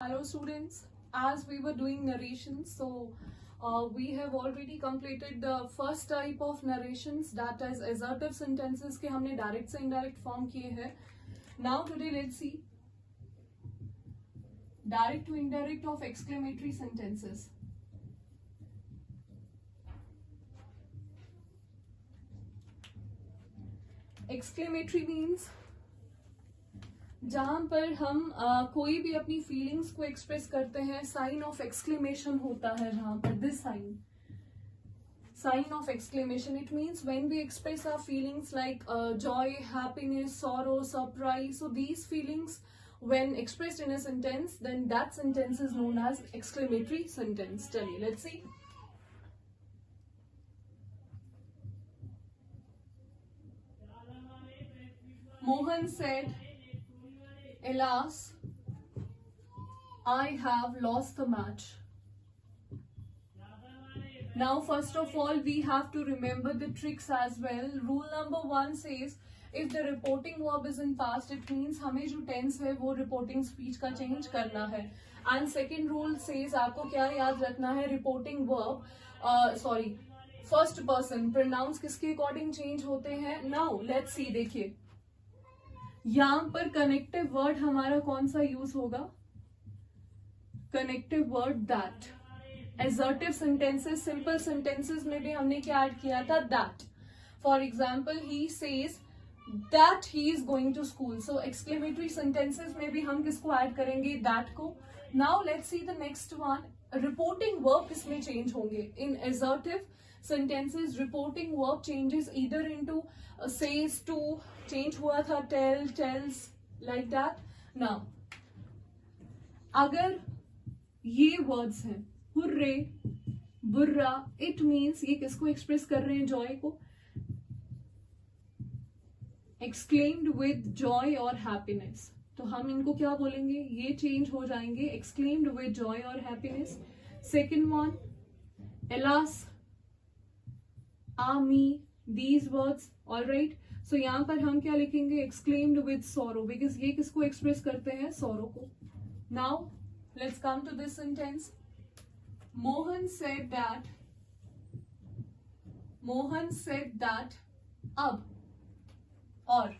Hello students, as we were doing narration, so we have already completed the first type of narrations, that is assertive sentences के हमने direct से indirect form किए हैं. Now today let's see direct to indirect of exclamatory sentences. Exclamatory means जहां पर हम कोई भी अपनी फीलिंग्स को एक्सप्रेस करते हैं, साइन ऑफ एक्सक्लेमेशन होता है जहां पर, this sign of exclamation. It means when we express our feelings like joy, happiness, sorrow, surprise. So these feelings when expressed in a sentence, then that sentence is known as exclamatory sentence. चलिए let's see. Mohan said, "Alas, I have lost the match." Now, first of all, we have to remember the tricks as well. Rule number 1 says, if the reporting verb is in past, it means हमें जो tense है वो reporting speech का change करना है. And second rule says, आपको क्या याद रखना है, reporting verb, first person pronouns किसके according change होते हैं. Now, let's see, देखिए यहाँ पर connective word हमारा कौन सा यूज होगा, connective word that. assertive sentences, simple sentences में भी हमने क्या ऐड किया था, that. For example, he says that he is going to school. So exclamatory sentences में भी हम किसको ऐड करेंगे, that को. Now let's see the next one. Reporting verb किसमें change होंगे. In assertive sentences, reporting verb changes either into says, to, change हुआ था tell, tells, like that. Now अगर ये words हैं हुर्रे, बुर्रा, इट मीन्स ये किसको एक्सप्रेस कर रहे हैं, जॉय को. एक्सक्लेम्ड विद जॉय और हैप्पीनेस, तो हम इनको क्या बोलेंगे, ये चेंज हो जाएंगे एक्सक्लेम्ड विद जॉय और हैप्पीनेस. सेकेंड वन, एलास, आमी, दीज वर्ड्स. ऑलराइट, सो यहां पर हम क्या लिखेंगे, एक्सक्लेम्ड विद सॉरो, बिकॉज ये किसको एक्सप्रेस करते हैं, सॉरो को. Now let's come to this sentence. Mohan said that अब, और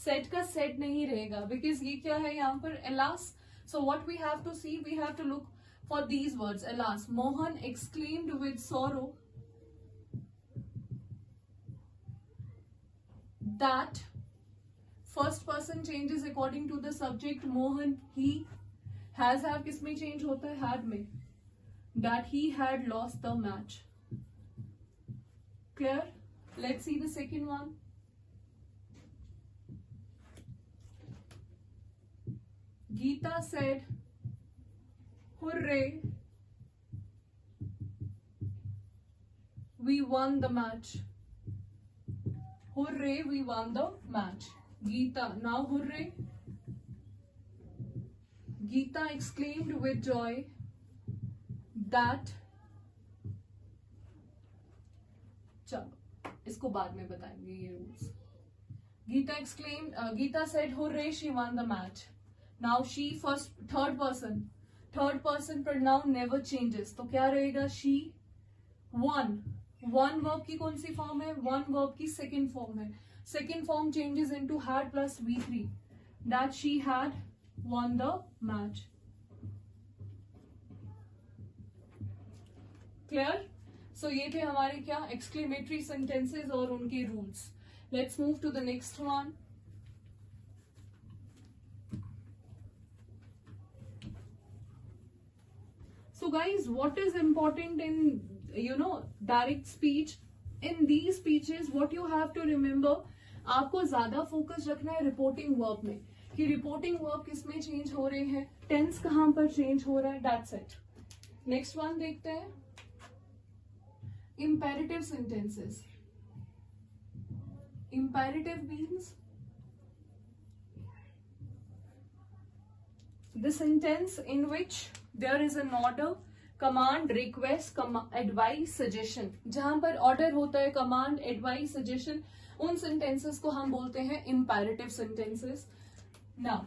said का said नहीं रहेगा because ये क्या है यहाँ पर, alas. So what we have to see, we have to look for these words. Alas, Mohan exclaimed with sorrow that. First person changes according to the subject. Mohan, he. Has have किसमें change होता है, had में. That he had lost the match. Clear? Let's see the second one. Geeta said, "Hooray, we won the match." Hooray, we won the match. Geeta, now hooray. Geeta exclaimed with joy that. चलो इसको बाद में बताएंगे ये rules. Geeta exclaimed, Geeta said, "Hooray, she won the match." Now she, first, third person pronoun never changes, तो क्या रहेगा, she won. One verb की कौन सी फॉर्म है, one verb की second form है. Second form changes into had plus V3, that she had won the match. Clear. So ये थे हमारे क्या, एक्सक्लेमेटरी सेंटेंसेस और उनके rules. Let's move to the next one. So guys, what is important in direct speech, in these speeches what you have to remember, आपको ज्यादा focus रखना है रिपोर्टिंग वर्ब में, कि रिपोर्टिंग वर्ब किसमें चेंज हो रहे हैं, टेंस कहां पर चेंज हो रहा है, दैट्स इट. नेक्स्ट वन देखते हैं, imperative sentences. Imperative means the sentence in which there is an order, command, request, advice, suggestion. जहां पर order होता है, command, advice, suggestion, उन sentences को हम बोलते हैं imperative sentences. Now,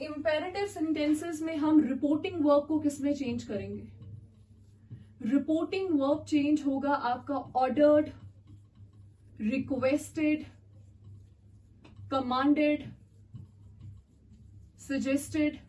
imperative sentences में हम रिपोर्टिंग वर्ब को किसमें चेंज करेंगे? रिपोर्टिंग वर्ब चेंज होगा आपका ordered, requested, commanded, suggested,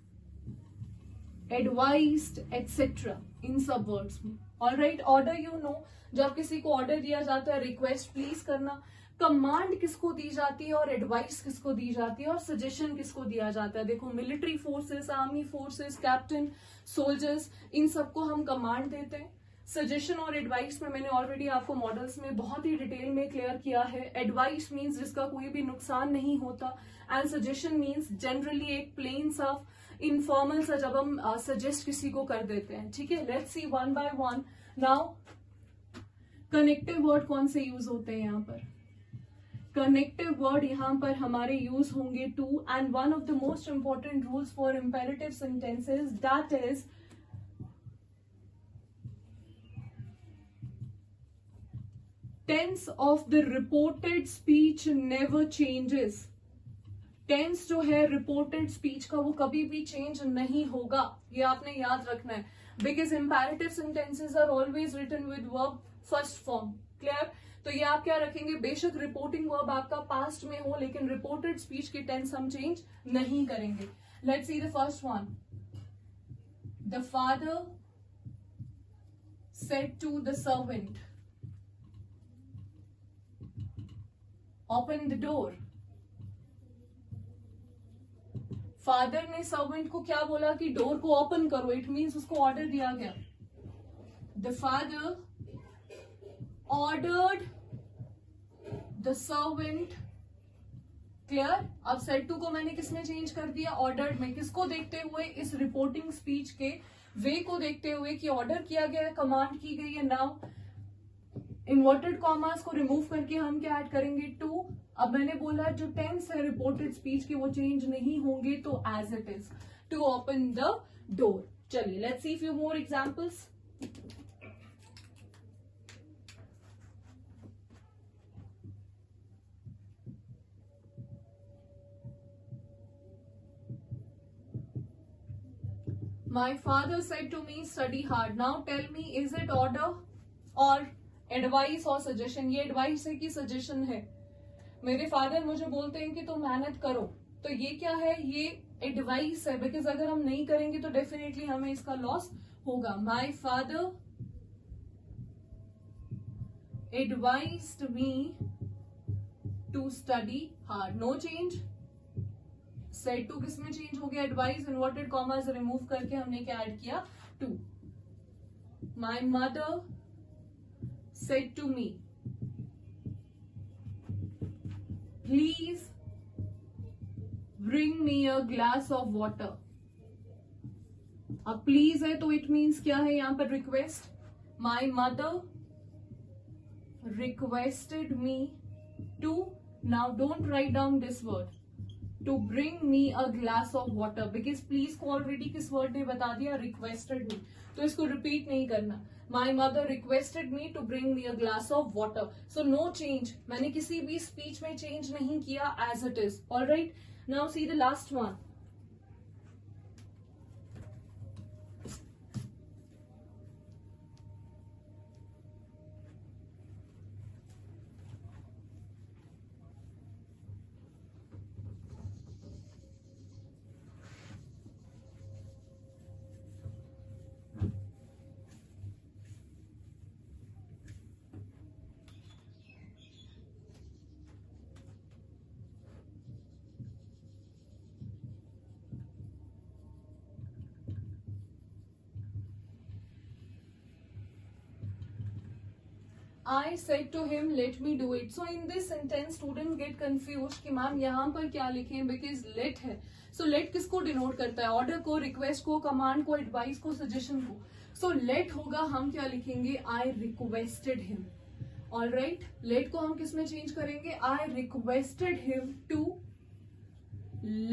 advised etcetera, इन सब वर्ड्स में. ऑलराइट, ऑर्डर यू नो, जब किसी को ऑर्डर दिया जाता है रिक्वेस्ट प्लीज करना, कमांड किसको दी जाती है और एडवाइस किसको दी जाती है और सजेशन किसको दिया जाता है? देखो military forces, army forces, captain, soldiers, इन सबको हम कमांड देते हैं. सजेशन और एडवाइस में मैंने ऑलरेडी आपको मॉडल्स में बहुत ही डिटेल में क्लियर किया है. एडवाइस मींस जिसका कोई भी नुकसान नहीं होता, एंड सजेशन मींस जनरली एक प्लेन सा इनफॉर्मल सा जब हम सजेस्ट किसी को कर देते हैं. ठीक है, let's see one by one. Now connective word कौन से यूज होते हैं यहाँ पर? कनेक्टिव वर्ड यहाँ पर हमारे यूज होंगे to, and one of the most important rules for imperative sentences that is tense of the reported speech never changes. Tense जो है रिपोर्टेड स्पीच का वो कभी भी चेंज नहीं होगा, ये आपने याद रखना है. Because imperative sentences are always written with verb first form. Clear? तो ये आप क्या रखेंगे, बेशक रिपोर्टिंग वर्ब आपका पास्ट में हो लेकिन रिपोर्टेड स्पीच की टेंस हम चेंज नहीं करेंगे. Let's see the first one. The father said to the servant, open the door. Father ने सर्वेंट को क्या बोला कि डोर को ओपन करो, इट मीन्स उसको ऑर्डर दिया गया. The father ordered the servant. Clear? अब सेड टू को मैंने किसमें चेंज कर दिया? ऑर्डर्ड में. किसको देखते हुए? इस रिपोर्टिंग स्पीच के वे को देखते हुए कि ऑर्डर किया गया है, कमांड की गई है. नाउ इन्वर्टेड कॉमास को रिमूव करके हम क्या ऐड करेंगे? टू. अब मैंने बोला जो टेंस है रिपोर्टेड स्पीच के वो चेंज नहीं होंगे, तो as it is to open the door. चलिए let's see few more examples. My father said to me, study hard. Now tell me, is it order or advice or suggestion? ये advice है कि suggestion है? मेरे father मुझे बोलते हैं कि तुम मेहनत करो, तो ये क्या है? ये एडवाइस है. बिकॉज अगर हम नहीं करेंगे तो डेफिनेटली हमें इसका लॉस होगा. My father advised me to study hard. No change. Said to किसमें चेंज हो गया? एडवाइस. इन्वर्टेड कॉमर्स रिमूव करके हमने क्या ऐड किया? To. My mother said to me, please bring me a glass of water. अब please है तो इट मीन्स क्या है यहां पर? Request. My mother requested me to, now don't write down this word, to bring me a glass of water. Because please को already किस word ने बता दिया? Requested me. तो इसको रिपीट नहीं करना. My mother requested me to bring me a glass of water. So no change. मैंने किसी भी स्पीच में चेंज नहीं किया, as it is. Alright, now see the last one. I said to him, let me do it. So in this sentence, students get confused कि ma'am यहाँ पर क्या लिखें, because let है. So let किसको डिनोट करता है? ऑर्डर को, रिक्वेस्ट को, कमांड को, एडवाइस को, सजेशन को. So let होगा, हम क्या लिखेंगे? I requested him. Alright, let को हम किस में चेंज करेंगे? I requested him to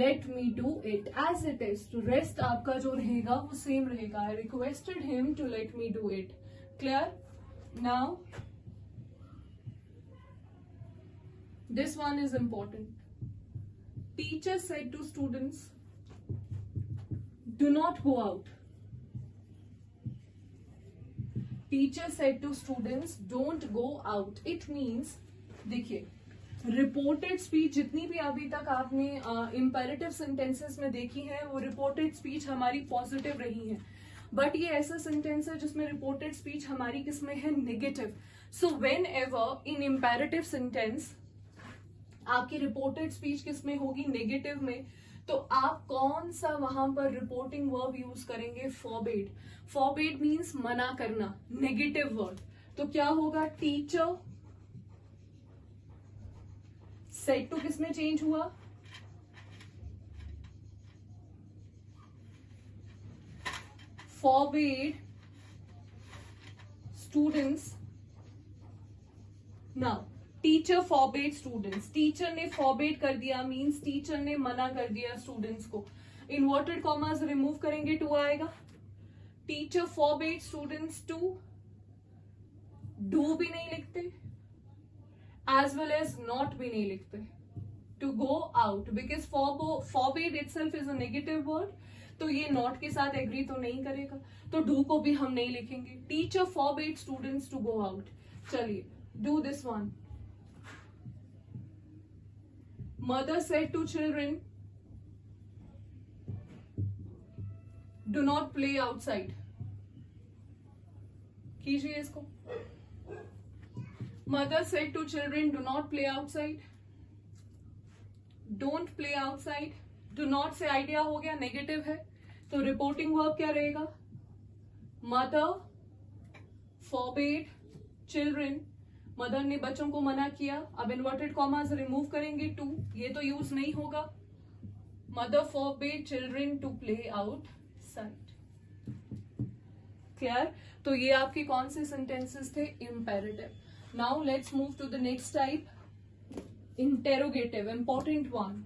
let me do it as it is. तो rest आपका जो रहेगा वो सेम रहेगा. I requested him to let me do it. Clear? Now this one is important. Teacher said to students, Do not go out. Teacher said to students, don't go out. It means, देखिए, reported speech जितनी भी अभी तक आपने imperative sentences में देखी है वो रिपोर्टेड स्पीच हमारी पॉजिटिव रही है, बट ये ऐसा सेंटेंस है जिसमें रिपोर्टेड स्पीच हमारी किसमें है, negative. So when ever in imperative sentence आपकी रिपोर्टेड स्पीच किसमें होगी, नेगेटिव में, तो आप कौन सा वहां पर रिपोर्टिंग वर्ब यूज करेंगे, फॉरबिड. फॉरबिड मीन्स मना करना, नेगेटिव वर्ड. तो क्या होगा, टीचर सेड टू किसमें चेंज हुआ, forbade students. Now teacher forbade students. Teacher ने forbade कर दिया मीन्स टीचर ने मना कर दिया स्टूडेंट्स को. इन्वर्टेड कॉमास रिमूव करेंगे टू आएगा. Teacher forbade students to do भी नहीं लिखते, as well as not भी नहीं लिखते, to go out, because forbade itself is a negative word. तो ये नॉट के साथ एग्री तो नहीं करेगा, तो डू को भी हम नहीं लिखेंगे. Teacher forbade students to go out. चलिए do this one. Mother said to children, do not play outside. कीजिए इसको. Mother said to children, do not play outside. Don't play outside. Do not से idea हो गया, negative है, तो reporting verb क्या रहेगा, मदर forbade चिल्ड्रन. मदर ने बच्चों को मना किया. अब इन्वर्टेड कॉमास रिमूव करेंगे टू, ये तो यूज नहीं होगा. Mother forbade children to play outside. Clear. तो ये आपके कौन से सेंटेंसेस थे, imperative. Now let's move to the next type, interrogative, important one.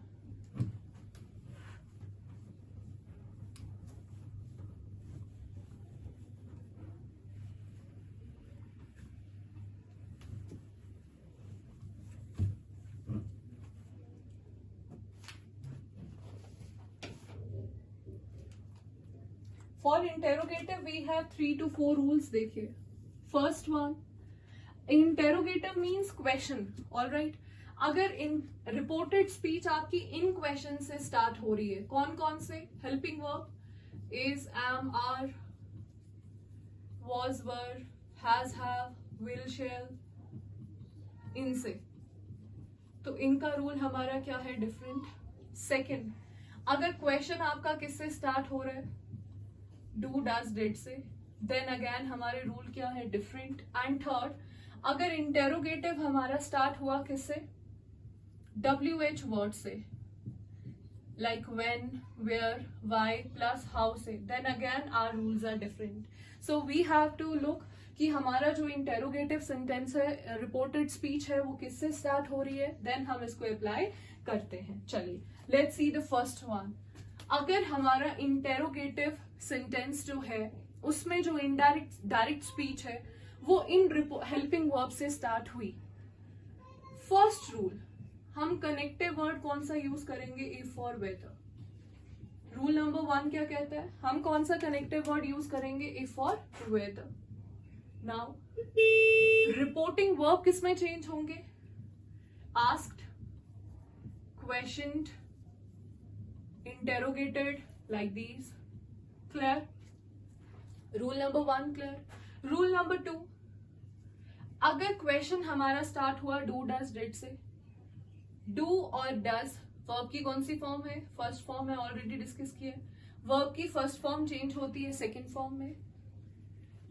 For interrogative we have 3 to 4 rules. देखिए, first one, interrogative means question. All right. अगर इन reported speech आपकी इन question से स्टार्ट हो रही है, कौन कौन से, helping verb, is, am, are, was, were, has, have, will, shall, इनसे, तो इनका रूल हमारा क्या है, डिफरेंट. सेकंड, अगर क्वेश्चन आपका किससे स्टार्ट हो रहा है, डू, डज, डिड से, देन अगेन हमारे रूल क्या है, डिफरेंट. एंड थर्ड, अगर इंटेरोगेटिव हमारा स्टार्ट हुआ किससे, WH वर्ड से, like when, where, why plus how से, then again our rules are different. So we have to look कि हमारा जो इंटेरोगेटिव सेंटेंस है, रिपोर्टेड स्पीच है, वो किससे स्टार्ट हो रही है, देन हम इसको अप्लाई करते हैं. चलिए let's see the first one. अगर हमारा इंटेरोगेटिव सेंटेंस जो है उसमें जो इनडायरेक्ट डायरेक्ट स्पीच है वो इन हेल्पिंग वर्ब से स्टार्ट हुई, फर्स्ट रूल, हम कनेक्टिव वर्ड कौन सा यूज करेंगे, इफ और वेदर. रूल नंबर 1 क्या कहता है, हम कौन सा कनेक्टिव वर्ड यूज करेंगे, इफ और वेदर. नाउ रिपोर्टिंग वर्ब किसमें चेंज होंगे, asked, questioned, interrogated, like these. Clear? Rule number 1 clear. Rule number 2, अगर क्वेश्चन हमारा स्टार्ट हुआ डू, डज, डिड से, डू और डज वर्ब की कौन सी फॉर्म है, फर्स्ट फॉर्म है, ऑलरेडी डिस्कस किया. वर्ब की फर्स्ट फॉर्म चेंज होती है सेकेंड फॉर्म में.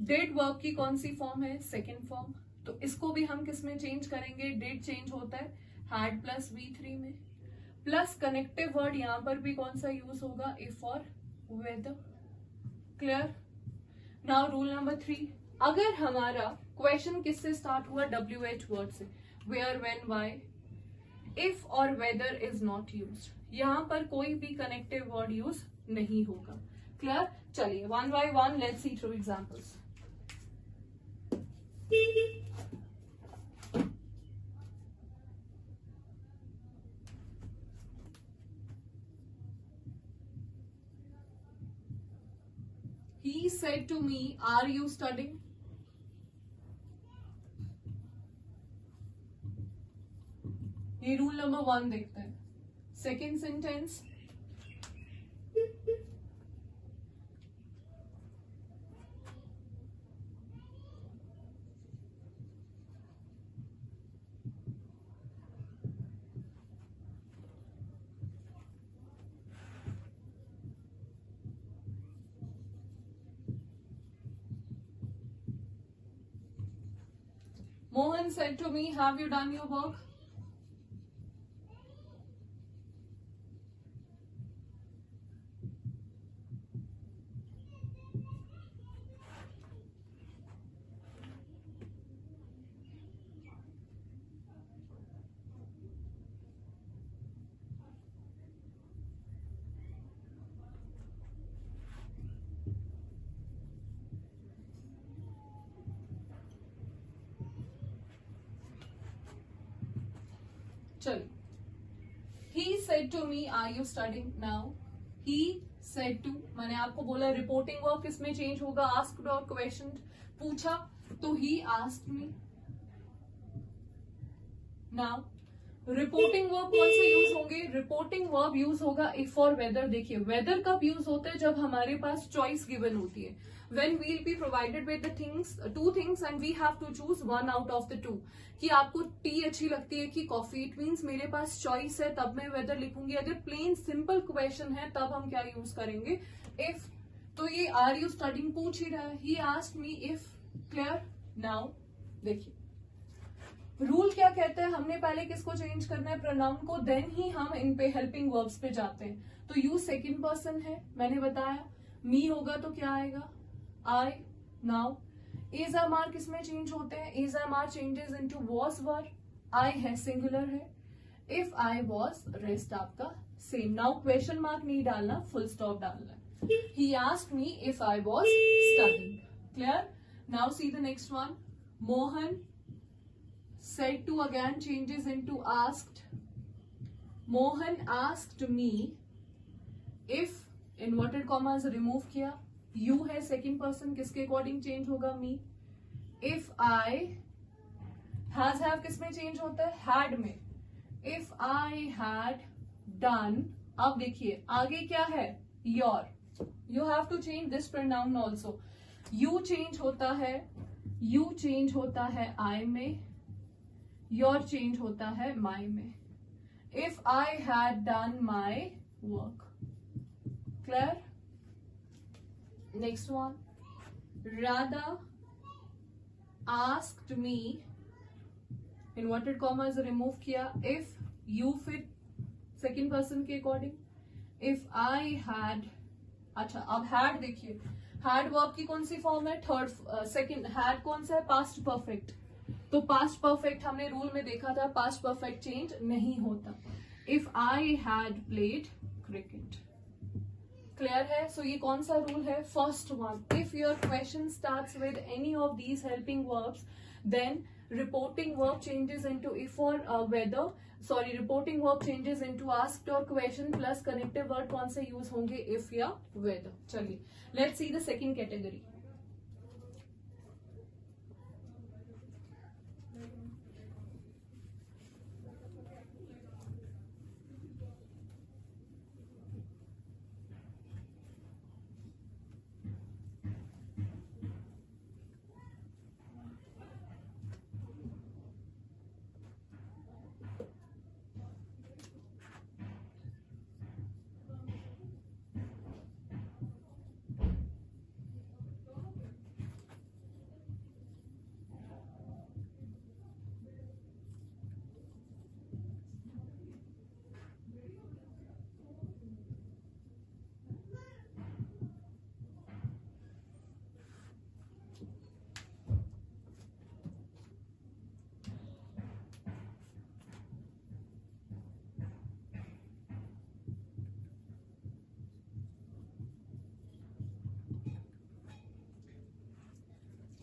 डिड वर्ब की कौन सी फॉर्म है, सेकेंड फॉर्म. तो इसको भी हम किस में चेंज करेंगे, डिड चेंज होता है हैड प्लस V3 में, प्लस कनेक्टिव वर्ड यहां पर भी कौन सा यूज होगा, इफ और whether. Clear. Now rule number 3, अगर हमारा क्वेश्चन किससे स्टार्ट हुआ, WH वर्ड से, वेयर, व्हेन, व्हाई, इफ और वेदर इज नॉट यूज्ड, यहां पर कोई भी कनेक्टिव वर्ड यूज नहीं होगा. क्लियर. चलिए one by one let's see through examples. he said to me, are you studying? ये रूल नंबर 1 देखते हैं. Second sentence, Mohan said to me, have you done your work? चलो, he said to me, are you studying now? He said to, मैंने आपको बोला reporting verb किसमें change होगा, asked और क्वेश्चन पूछा, तो he asked me. Now reporting verb कौन से यूज होंगे? रिपोर्टिंग वर्ब यूज होगा इफ और वेदर. देखिए वेदर कब यूज होता है? जब हमारे पास चॉइस गिवन होती है. When we'll be provided with the things, two things, and we have to choose one out of the two. कि आपको टी अच्छी लगती है कि कॉफी, इट मीन्स मेरे पास चॉइस है, तब मैं वेदर लिखूंगी. अगर प्लेन सिंपल क्वेश्चन है तब हम क्या यूज करेंगे? इफ. तो ये आर यू स्टडिंग पूछ ही रहा है. ही asked me if. Clear? Now देखिए रूल क्या कहता है, हमने पहले किसको चेंज करना है? प्रोनाउन को, देन ही हम इन पे हेल्पिंग वर्ब्स पे जाते हैं. तो यू सेकंड पर्सन है, मैंने बताया. मी होगा तो क्या आएगा? I. Now is am are किसमें चेंज होते हैं? is am are changes into was were. I है सिंगुलर है. if I was रेस्ट आपका सेम. नाउ क्वेश्चन मार्क नहीं डालना, फुल स्टॉप डालना है. he asked me if I was studying. Clear? Now see the next one. Mohan said to again changes into asked. Mohan asked me if inverted commas remove किया. You है second person, किसके according change होगा? Me. If I. Has have किसमें change होता है? Had में. If I had done. अब देखिए आगे क्या है? Your. You have to change this pronoun also. You change होता है, यू चेंज होता है आई में, योर चेंज होता है माई में. If I had done my work. Clear? Next one. Radha asked me, inverted commas remove किया. If you fit second person के according. If I had. अच्छा अब had देखिए, had verb की कौन सी फॉर्म है? थर्ड. सेकंड. had कौन सा है? Past perfect. तो पास्ट परफेक्ट हमने रूल में देखा था, पास्ट परफेक्ट चेंज नहीं होता. If I had played cricket. Clear है? सो ये कौन सा रूल है? First one. If your question starts with any of these helping verbs, then reporting verb changes into if और whether. Sorry, reporting verb changes into asked और question plus connective word कौन से use होंगे? If या whether. चलिए let's see the second category.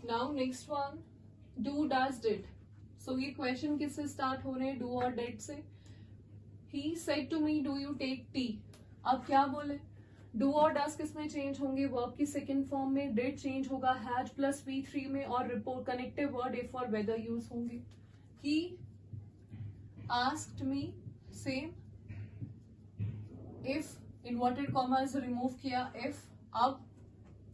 Now next one. Do does did. So ये question किससे start हो रहे हैं? डू और डिड से. He said to me do you take tea. अब क्या बोले? डू और डस किस में चेंज होंगे? वर्ब की सेकेंड फॉर्म में. डिड चेंज होगा हैड प्लस V3 में, और रिपोर्ट कनेक्टिव वर्ड इफ और वेदर यूज होंगे. ही asked me, same. If inverted commas remove किया, इफ. अब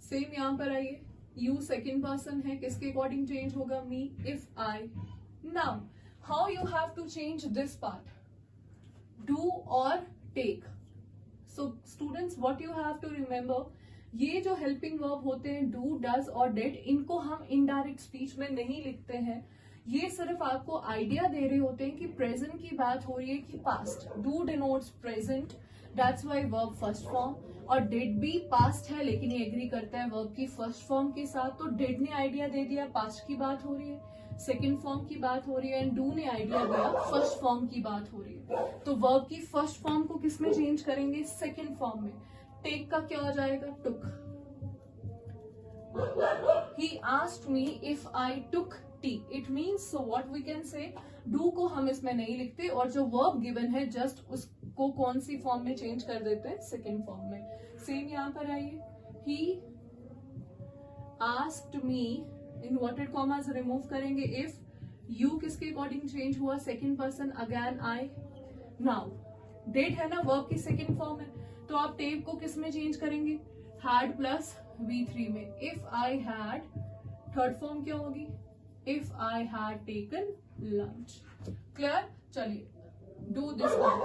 सेम यहां पर आइए, यू सेकेंड पर्सन है, किसके अकॉर्डिंग चेंज होगा? Me. If I. Now how you have to change this part, do और take. So students what you have to remember, ये जो हेल्पिंग वर्ब होते हैं डू, डज और डिड, इनको हम इनडायरेक्ट स्पीच में नहीं लिखते हैं. ये सिर्फ आपको आइडिया दे रहे होते हैं कि प्रेजेंट की बात हो रही है कि past. Do denotes present, that's why verb first form. और डिड भी पास्ट है लेकिन ये एग्री करता है वर्ब की फर्स्ट फॉर्म के साथ, तो डिड ने आइडिया दे दिया पास्ट की बात हो रही है, सेकेंड फॉर्म की बात हो रही है, एंड डू ने आइडिया दिया फर्स्ट फॉर्म की बात हो रही है. तो वर्ब की फर्स्ट फॉर्म को किस में चेंज करेंगे? सेकेंड फॉर्म में. टेक का क्या हो जाएगा? Took. He asked me if I took tea. It means, so what we can say, do को हम इसमें नहीं लिखते और जो वर्ब गिवन है जस्ट उसको कौन सी फॉर्म में चेंज कर देते हैं? सेकेंड फॉर्म में. सेम यहां पर आइए, ही आस्क्ड मी, इन्वर्टेड कॉमर्स रिमूव करेंगे. इफ यू किसके अकॉर्डिंग चेंज हुआ? Second person, again I. Now did है ना, वर्ब की सेकेंड फॉर्म है, तो आप टेक को किस में चेंज करेंगे? हैड प्लस V3 में. If I had, third form क्या होगी? If I had taken lunch. Clear? चलिए do this one.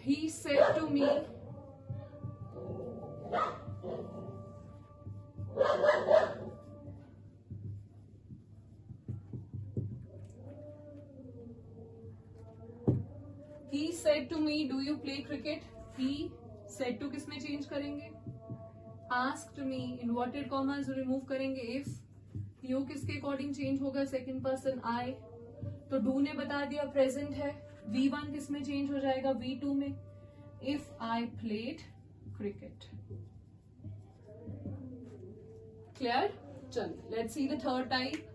He said to me, he said to me, do you play cricket? He said to किस में change करेंगे? asked me, inverted commas remove करेंगे. if you किसके according change होगा? Second person, I. तो do ने बता दिया प्रेजेंट है, V1 किस में चेंज हो जाएगा? V2 में. if I played cricket. clear? चलिए let's see the third type.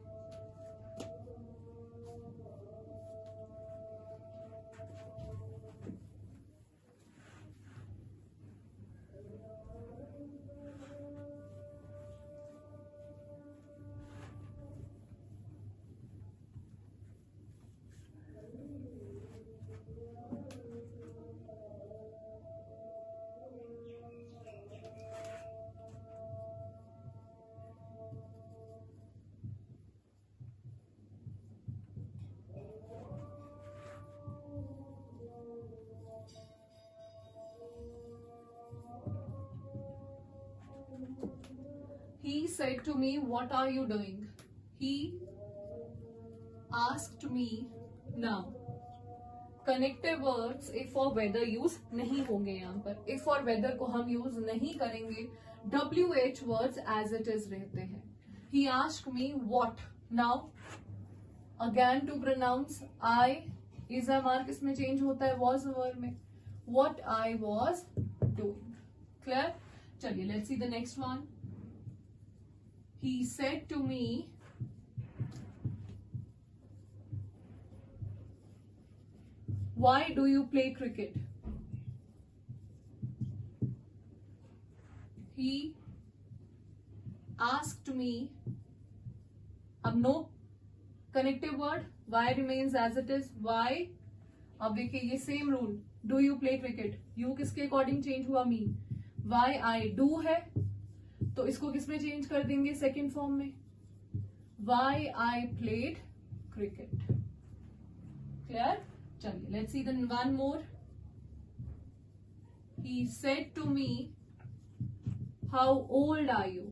He said to me, what are you doing? He asked me. Now connective words if और वेदर यूज नहीं होंगे. यहाँ पर इफ और वेदर को हम यूज नहीं करेंगे. WH words as it is रहते हैं. He asked me what. Now again to pronounce, I is a mark इसमें चेंज होता है was वर्ड में. What I was doing. Clear? चलिए let's see the next one. He said to me, why do you play cricket? He asked me. अब no connective word, why remains as it is. Why? अब देखिए ये same rule, do you play cricket. you किसके according change हुआ? me. why I do है तो इसको किसमें चेंज कर देंगे? सेकेंड फॉर्म में. why I played cricket. Clear? चलिए let's see the one more. he said to me, how old are you?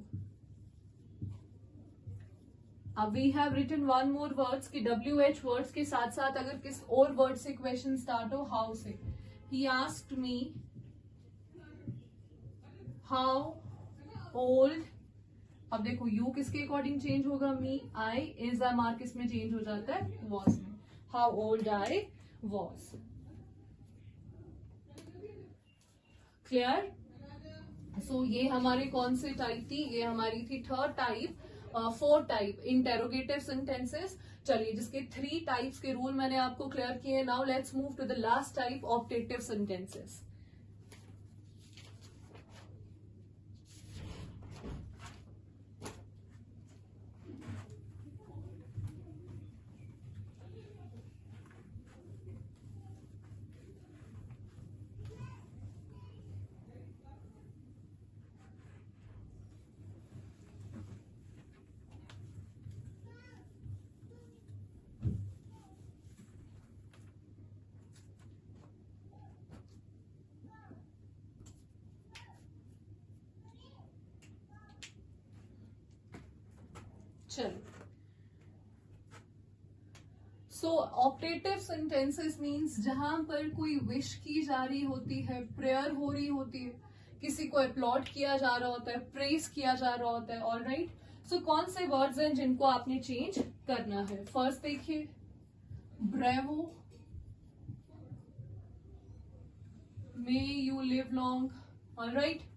अब we have written one more words कि WH वर्ड्स के साथ साथ अगर किस और वर्ड से क्वेश्चन स्टार्ट हो, हाउ से. he asked me how old. अब देखो यू किसके अकॉर्डिंग चेंज होगा? Me. I is a mark इसमें चेंज हो जाता है वॉज में. How old I was. Clear? So ये हमारे कौन से टाइप थी? ये हमारी थी third type. Fourth type interrogative sentences. चलिए जिसके 3 टाइप्स के रूल मैंने आपको क्लियर किए. Now let's move to the last type, optative sentences. चलो, सो ऑप्टेटिव सेंटेंसेस मीन्स जहां पर कोई विश की जा रही होती है, प्रेयर हो रही होती है, किसी को अपलॉड किया जा रहा होता है, प्रेज किया जा रहा होता है. ऑलराइट, सो कौन से वर्ड्स हैं जिनको आपने चेंज करना है? फर्स्ट देखिए, bravo, may you live long. Alright,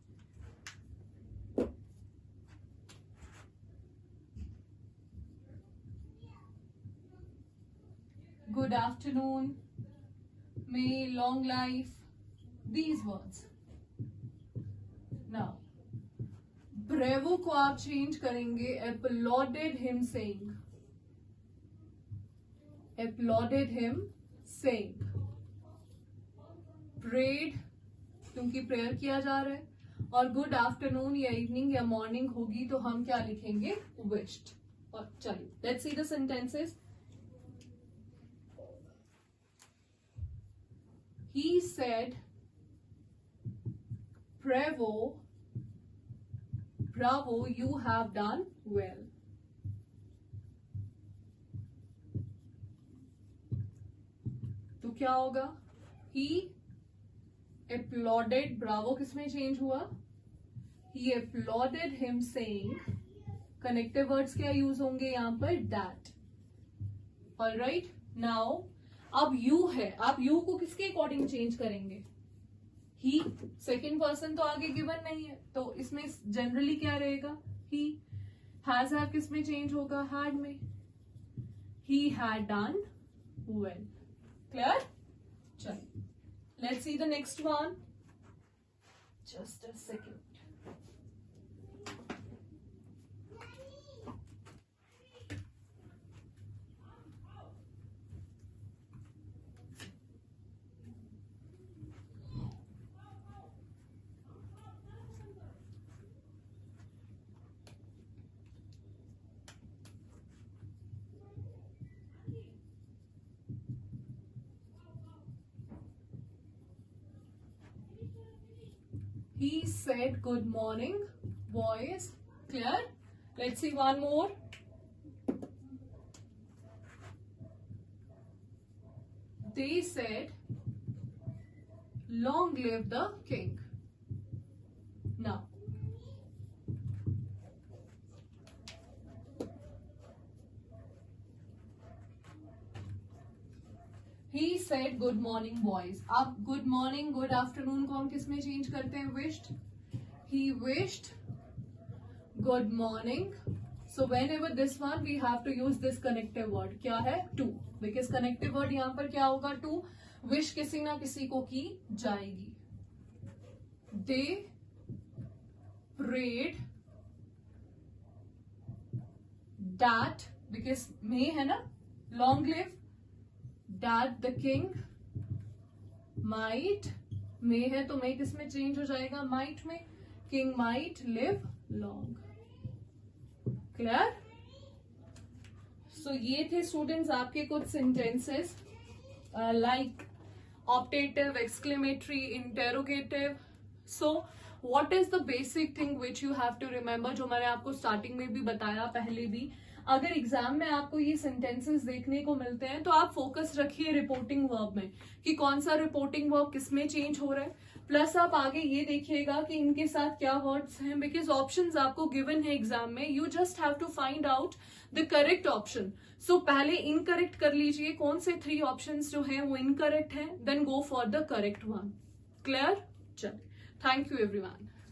good afternoon, may long life, these words. Now bravo को आप चेंज करेंगे applauded him saying, applauded him saying. prayed क्योंकि प्रेयर किया जा रहा है, और गुड आफ्टरनून या इवनिंग या मॉर्निंग होगी तो हम क्या लिखेंगे? wished. और चलिए let's see the sentences. He said, bravo, you have done well. तो क्या होगा? He applauded, bravo किसमें चेंज हुआ? He applauded him saying, connective words क्या यूज होंगे यहां पर? that. Alright, now अब यू है, आप यू को किसके अकॉर्डिंग चेंज करेंगे? ही, सेकेंड पर्सन तो आगे गिवन नहीं है, तो इसमें जनरली क्या रहेगा? ही. हैज हैव किसमें चेंज होगा? हैड में. He had done well. Clear? चलिए let's see the next one. Just a second. He said good morning, boys. Clear? Let's see one more. They said, long live the king. Now, he said good morning, boys. अब good morning, good afternoon को हम किस में change करते हैं? wished. He wished good morning. So whenever this one we have to use this connective word. क्या है? to. Because connective word यहाँ पर क्या होगा? to. wish किसी ना किसी को की जाएगी. They prayed that, because may है ना, long live, that the king might, may है तो may किस में चेंज हो जाएगा? might में. king might live long. Clear? So ये थे स्टूडेंट्स आपके कुछ sentences like optative, exclamatory, interrogative. So what is the basic thing which you have to remember, जो मैंने आपको स्टार्टिंग में भी बताया, पहले भी. अगर एग्जाम में आपको ये सेंटेंसेस देखने को मिलते हैं तो आप फोकस रखिए रिपोर्टिंग वर्ब में कि कौन सा रिपोर्टिंग वर्ब किसमें चेंज हो रहा है. प्लस आप आगे ये देखिएगा कि इनके साथ क्या वर्ड्स हैं, बिकॉज ऑप्शंस आपको गिवन है एग्जाम में. You just have to find out the correct option. So पहले इनकरेक्ट कर लीजिए, कौन से 3 ऑप्शंस जो हैं वो इनकरेक्ट हैं, then go for the correct one. Clear? चलिए, थैंक यू एवरीवन.